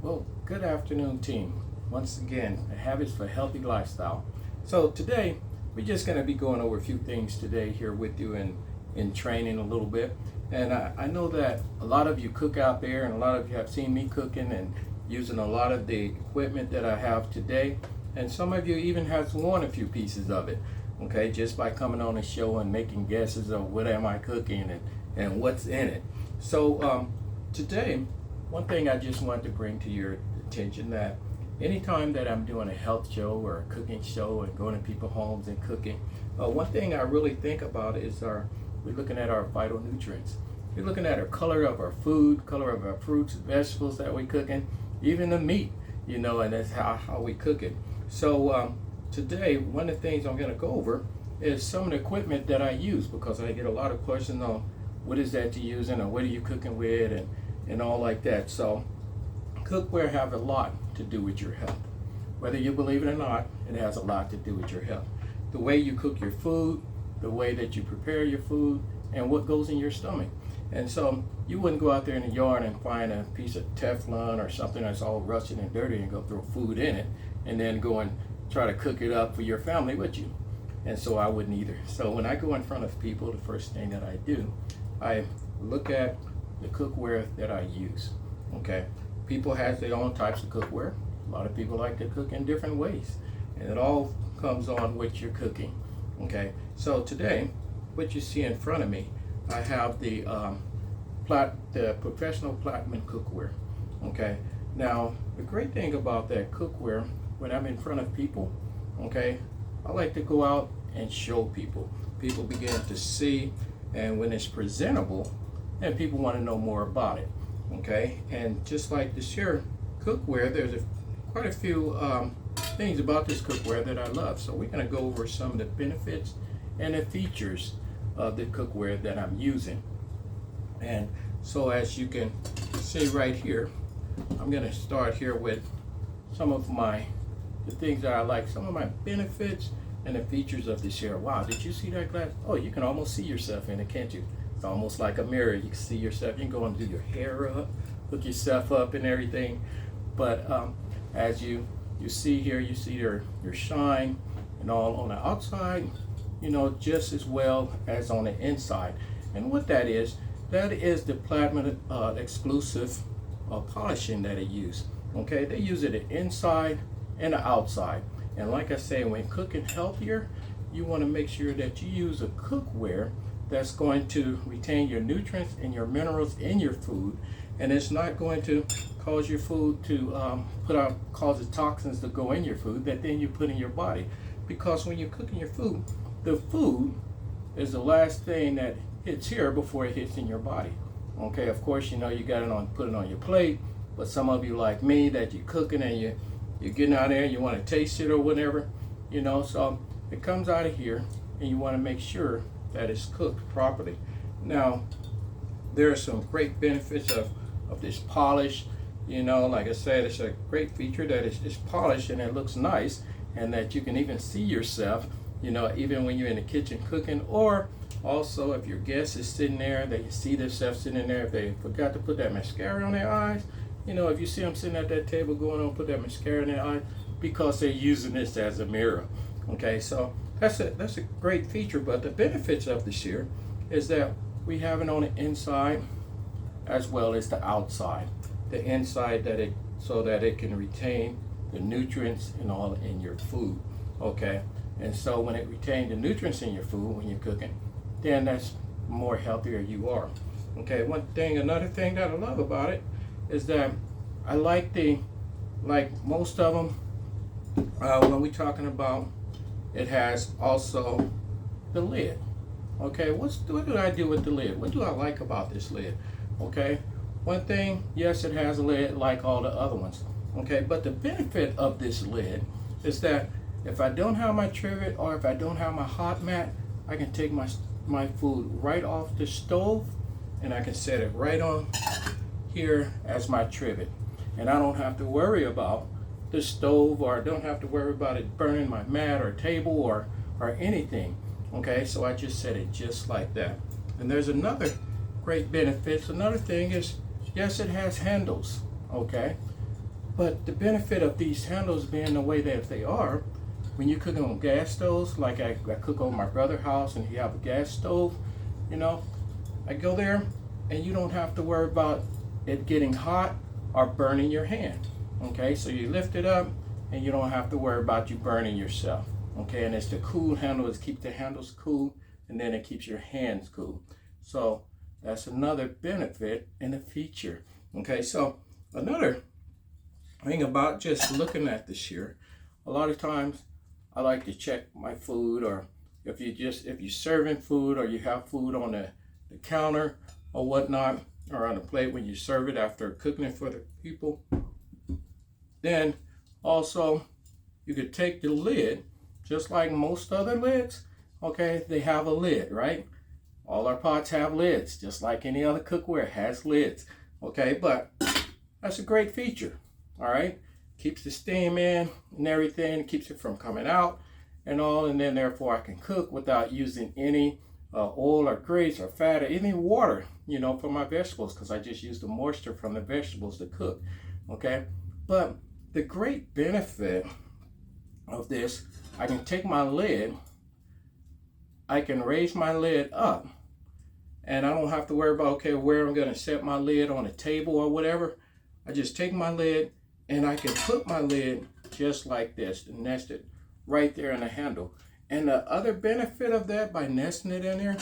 Well, good afternoon, team. Once again, Habits for Healthy Lifestyle. So today, we're just going to be going over a few things today here with you in training a little bit. And I know that a lot of you cook out there, and a lot of you have seen me cooking and using a lot of the equipment that I have today. And some of you even have worn a few pieces of it, okay, just by coming on the show and making guesses of what am I cooking and what's in it. So today, one thing I just wanted to bring to your attention, that anytime that I'm doing a health show or a cooking show and going to people's homes and cooking, one thing I really think about is we're looking at our vital nutrients. We're looking at the color of our food, color of our fruits, vegetables that we're cooking, even the meat, and that's how we cook it. So today, one of the things I'm going to go over is some of the equipment that I use, because I get a lot of questions on what is that you're using or what are you cooking with and all like that. So cookware have a lot to do with your health. Whether you believe it or not, it has a lot to do with your health. The way you cook your food, the way that you prepare your food, and what goes in your stomach. And so you wouldn't go out there in the yard and find a piece of Teflon or something that's all rusted and dirty and go throw food in it and then go and try to cook it up for your family, would you? And so I wouldn't either. So when I go in front of people, the first thing that I do, I look at the cookware that I use. Okay, people have their own types of cookware. A lot of people like to cook in different ways, and it all comes on what you're cooking. Okay, so today, what you see in front of me, I have the professional platinum cookware. Okay, now the great thing about that cookware, when I'm in front of people, okay, I like to go out and show people. People begin to see, and when it's presentable, and people want to know more about it. Okay, and just like this here cookware, there's quite a few things about this cookware that I love. So we're going to go over some of the benefits and the features of the cookware that I'm using. And so as you can see right here, I'm going to start here with some of the things that I like, some of my benefits and the features of this here. Wow, did you see that glass? Oh, you can almost see yourself in it, can't you? It's almost like a mirror. You can see yourself. You can go and do your hair up, hook yourself up and everything. But as you see here, you see your shine and all on the outside, just as well as on the inside. And what that is the platinum exclusive polishing that they use. Okay, they use it the inside and the outside. And like I say, when cooking healthier, you want to make sure that you use a cookware that's going to retain your nutrients and your minerals in your food, and it's not going to cause your food to cause the toxins to go in your food that then you put in your body. Because when you're cooking your food, the food is the last thing that hits here before it hits in your body. Okay, of course, you got it on, put it on your plate, but some of you like me, that you're cooking and you're getting out there and you want to taste it or whatever, so it comes out of here, and you want to make sure that it's cooked properly. Now, there are some great benefits of this polish. Like I said, it's a great feature that it's polished and it looks nice, and that you can even see yourself, even when you're in the kitchen cooking, or also if your guest is sitting there, they see themselves sitting there. If they forgot to put that mascara on their eyes, if you see them sitting at that table going on, put that mascara in their eyes, because they're using this as a mirror. Okay, so that's a great feature. But the benefits of this here is that we have it on the inside as well as the outside. The inside so that it can retain the nutrients and all in your food. Okay, and so when it retains the nutrients in your food when you're cooking, then that's more healthier you are. Okay, another thing that I love about it is that I like most of them, when we're talking about, it has also the lid. Okay, what do I do with the lid? What do I like about this lid? Okay, one thing, yes, it has a lid like all the other ones. Okay, but the benefit of this lid is that if I don't have my trivet, or if I don't have my hot mat, I can take my food right off the stove, and I can set it right on here as my trivet. And I don't have to worry about the stove, or I don't have to worry about it burning my mat or table or anything. Okay, so I just set it just like that. And there's another great benefit. Another thing is, yes, it has handles. Okay, But the benefit of these handles being the way that they are, when you cook on gas stoves, like I cook on my brother's house and he have a gas stove, you know, I go there and you don't have to worry about it getting hot or burning your hand. Okay, so you lift it up and you don't have to worry about you burning yourself. Okay, and it's the cool handle, it keeps the handles cool, and then it keeps your hands cool. So that's another benefit and a feature. Okay, so another thing about just looking at this here, a lot of times I like to check my food, or if you're serving food or you have food on the counter or whatnot, or on the plate when you serve it after cooking it for the people, then also you could take the lid, just like most other lids. Okay, they have a lid, right? All our pots have lids, just like any other cookware has lids. Okay, but that's a great feature. All right, keeps the steam in and everything, keeps it from coming out and all, and then therefore I can cook without using any oil or grease or fat or any water, you know, for my vegetables, because I just use the moisture from the vegetables to cook. Okay, but the great benefit of this, I can take my lid, I can raise my lid up, and I don't have to worry about, okay, where I'm going to set my lid on a table or whatever. I just take my lid and I can put my lid just like this, nested right there in the handle. And the other benefit of that, by nesting it in there,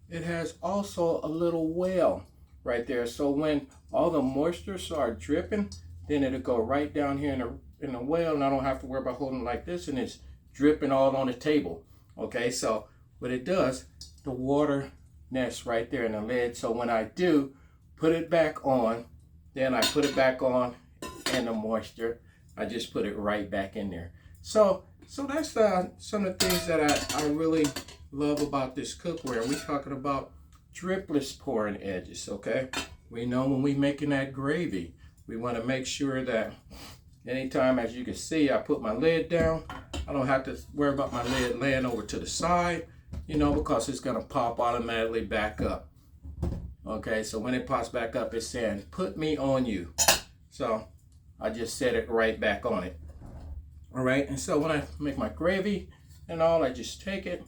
it has also a little well right there. So when all the moisture starts dripping, then it'll go right down here in the well, and I don't have to worry about holding it like this, and it's dripping all on the table. Okay, so what it does, the water nests right there in the lid. So when I do put it back on, then I put it back on, and the moisture, I just put it right back in there. So that's some of the things that I really love about this cookware. We're talking about dripless pouring edges. Okay, we know when we're making that gravy, we want to make sure that anytime, as you can see, I put my lid down, I don't have to worry about my lid laying over to the side, you know, because it's going to pop automatically back up. Okay, so when it pops back up, it's saying, put me on you. So I just set it right back on it. All right, and so when I make my gravy and all, I just take it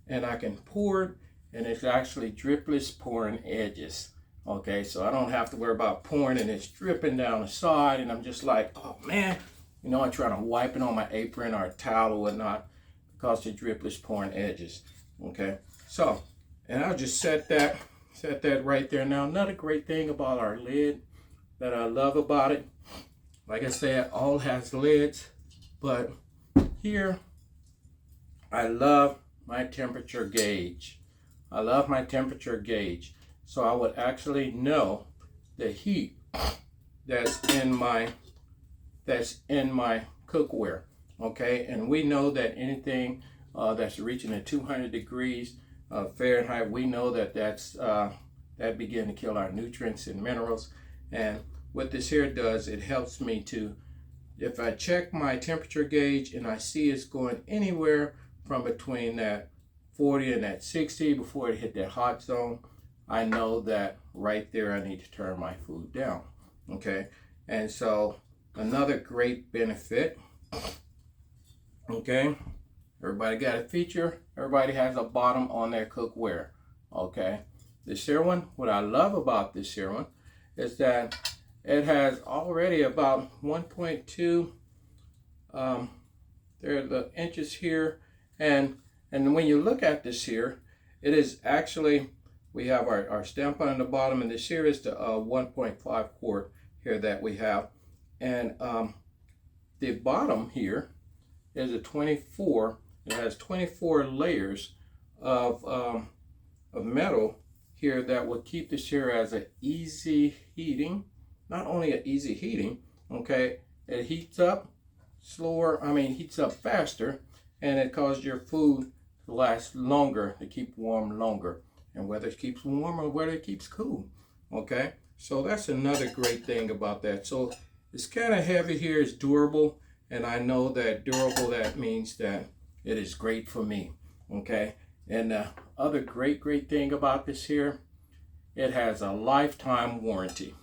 and I can pour it, and it's actually dripless pouring edges. Okay, so I don't have to worry about pouring and it's dripping down the side, and I'm just like, oh man, you know, I'm trying to wipe it on my apron or a towel or whatnot, because the dripless pouring edges. Okay, so, and I'll just set that right there. Now, another great thing about our lid that I love about it, like I said, all has lids, but here I love my temperature gauge. I love my temperature gauge. So I would actually know the heat that's in my cookware. Okay, and we know that anything that's reaching at 200 degrees Fahrenheit, we know that that begin to kill our nutrients and minerals. And what this here does, it helps me to, if I check my temperature gauge and I see it's going anywhere from between that 40 and that 60 before it hit that hot zone, I know that right there I need to turn my food down. Okay, and so another great benefit. Okay, everybody got a feature. Everybody has a bottom on their cookware. Okay, this here one, what I love about this here one is that it has already about 1.2 there are the inches here, and when you look at this here, it is actually, we have our stamp on the bottom, and this here is the 1.5 quart here that we have, and the bottom here is a 24. It has 24 layers of metal here that will keep this here as an easy heating. Not only an easy heating, okay, it heats up slower, heats up faster, and it causes your food to last longer, to keep warm longer, and whether it keeps warm or whether it keeps cool. Okay, so that's another great thing about that. So it's kind of heavy here, it's durable, and I know that durable, that means that it is great for me. Okay, and the other great thing about this here, it has a lifetime warranty.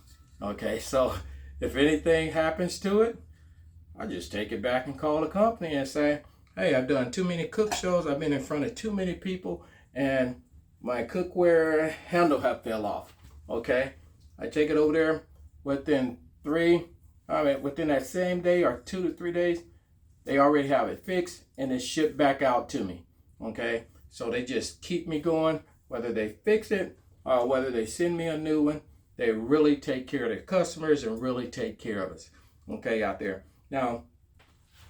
Okay, so if anything happens to it, I just take it back and call the company and say, hey, I've done too many cook shows. I've been in front of too many people, and my cookware handle have fell off. Okay, I take it over there within within that same day or 2 to 3 days, they already have it fixed and it's shipped back out to me. Okay, so they just keep me going, whether they fix it or whether they send me a new one. They really take care of their customers and really take care of us. Okay, out there. Now,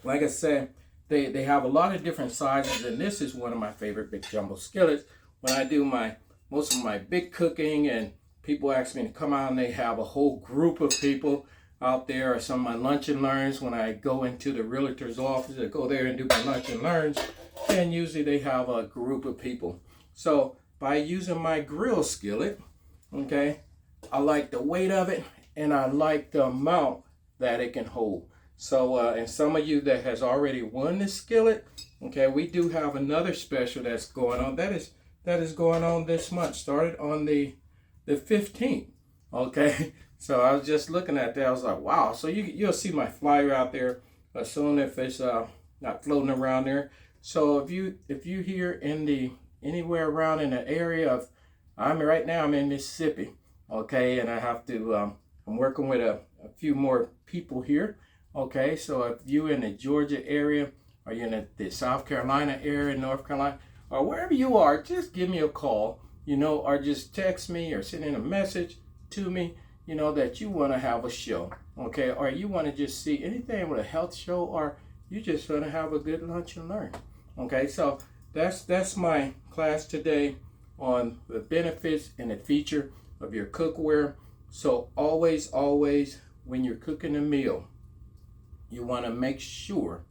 like I said, they have a lot of different sizes, and this is one of my favorite big jumbo skillets. When I do most of my big cooking and people ask me to come out and they have a whole group of people out there, or some of my lunch and learns when I go into the realtor's office, I go there and do my lunch and learns, and usually they have a group of people. So by using my grill skillet, okay, I like the weight of it and I like the amount that it can hold. So and some of you that has already won this skillet, okay, we do have another special that's going on. That is going on this month, started on the 15th. Okay, so I was just looking at that. I was like, wow. So you'll see my flyer out there soon if it's not floating around there. So if you here anywhere around in the area of, right now I'm in Mississippi, okay, and I have to I'm working with a few more people here. Okay, so if you in the Georgia area, or you're in the South Carolina area, North Carolina, or wherever you are, just give me a call, or just text me or send in a message to me, that you want to have a show, okay, or you want to just see anything with a health show, or you just want to have a good lunch and learn. Okay, so that's my class today on the benefits and the feature of your cookware. So always, when you're cooking a meal, you want to make sure,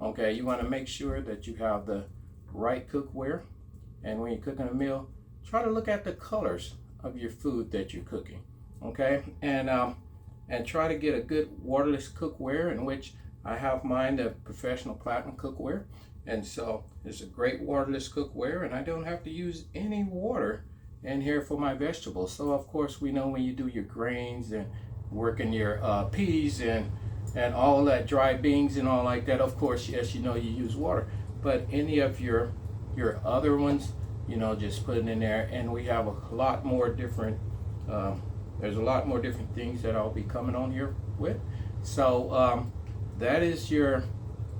okay, that you have the right cookware. And when you're cooking a meal, try to look at the colors of your food that you're cooking, okay, and try to get a good waterless cookware, in which I have mine, the professional platinum cookware, and so it's a great waterless cookware, and I don't have to use any water in here for my vegetables. So of course we know when you do your grains and working your peas and all that, dry beans and all like that, of course, yes, you use water, but any of your other ones, just put it in there. And we have a lot more different there's a lot more different things that I'll be coming on here with. So that is your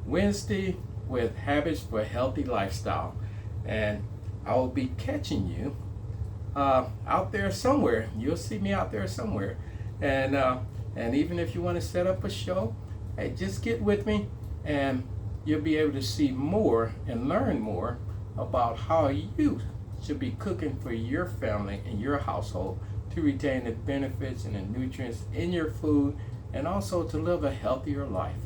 Wednesday with Habits for a Healthy Lifestyle, and I will be catching you out there somewhere. You'll see me out there somewhere, and even if you want to set up a show, hey, just get with me and you'll be able to see more and learn more about how you should be cooking for your family and your household to retain the benefits and the nutrients in your food, and also to live a healthier life.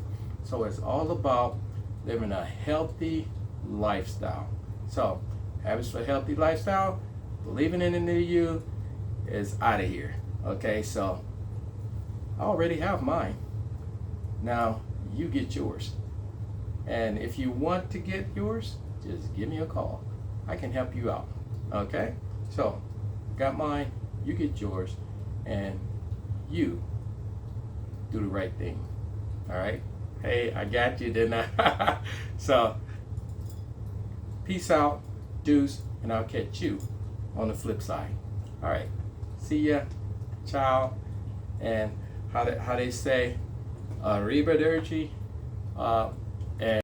So it's all about living a healthy lifestyle. So Habits for a Healthy Lifestyle, believing in the new you, is out of here. Okay, so I already have mine. Now you get yours. And if you want to get yours, just give me a call. I can help you out. Okay? So, got mine, you get yours, and you do the right thing. Alright? Hey, I got you, didn't I? So, peace out, deuce, and I'll catch you on the flip side. Alright. See ya. Ciao. And how they say, arrivederci. And